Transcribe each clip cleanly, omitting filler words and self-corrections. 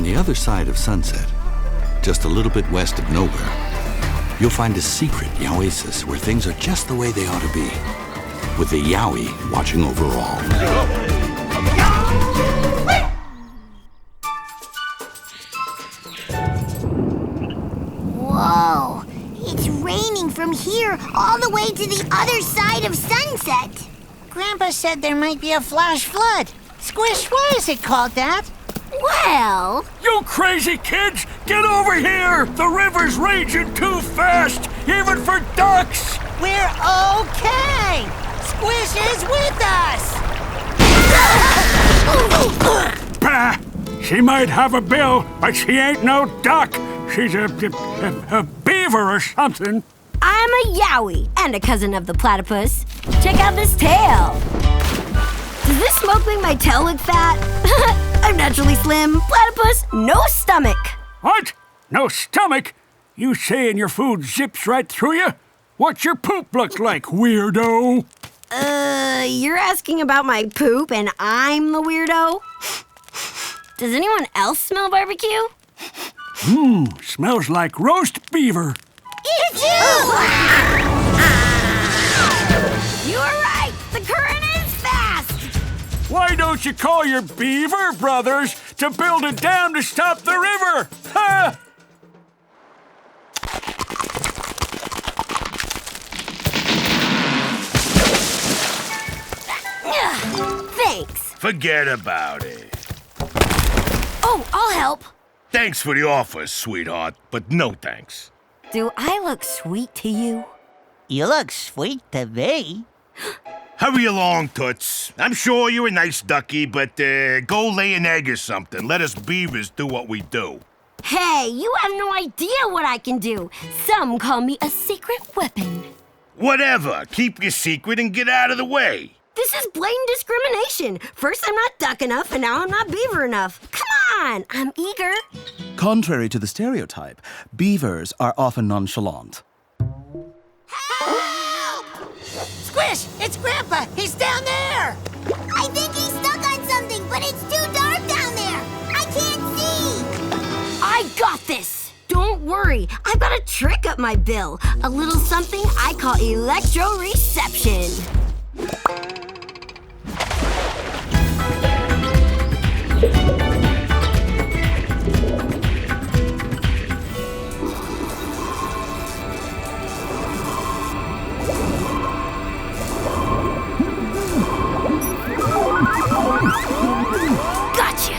On the other side of sunset, just a little bit west of nowhere, you'll find a secret Yowasis where things are just the way they ought to be, with the Yowie watching over all. Whoa! It's raining from here all the way to the other side of sunset. Grandpa said there might be a flash flood. Squish, why is it called that? Well... You crazy kids! Get over here! The river's raging too fast, even for ducks! We're okay! Squish is with us! Bah! She might have a bill, but she ain't no duck. She's a beaver or something. I'm a Yowie and a cousin of the platypus. Check out this tail. Does this smoke make my tail look fat? I'm naturally slim. Platypus, no stomach. What? No stomach? You saying your food zips right through you? What's your poop look like, weirdo? You're asking about my poop and I'm the weirdo? Does anyone else smell barbecue? Smells like roast beaver. It's you! You were right. The current is fast. Why don't you call your beaver brothers to build a dam to stop the river? Ha! Thanks. Forget about it. Oh, I'll help. Thanks for the offer, sweetheart, but no thanks. Do I look sweet to you? You look sweet to me. Hurry along, Toots. I'm sure you're a nice ducky, but go lay an egg or something. Let us beavers do what we do. Hey, you have no idea what I can do. Some call me a secret weapon. Whatever. Keep your secret and get out of the way. This is blatant discrimination. First I'm not duck enough, and now I'm not beaver enough. Come on, I'm eager. Contrary to the stereotype, beavers are often nonchalant. Help! Squish, it's Grandpa. He's down there. I think he's stuck on something, but it's too dark down there. I can't see. I got this. Don't worry, I've got a trick up my bill. A little something I call electroreception. Gotcha!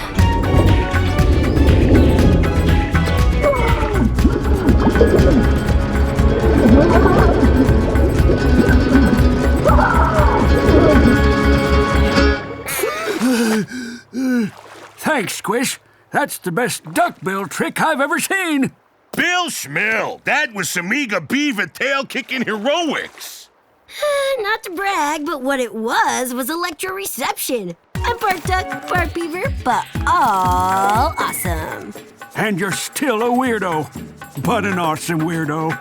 Thanks, Squish. That's the best duckbill trick I've ever seen. Bill Schmill, that was some eager beaver tail-kicking heroics. Not to brag, but what it was electroreception. I'm part duck, part beaver, but all awesome. And you're still a weirdo, but an awesome weirdo.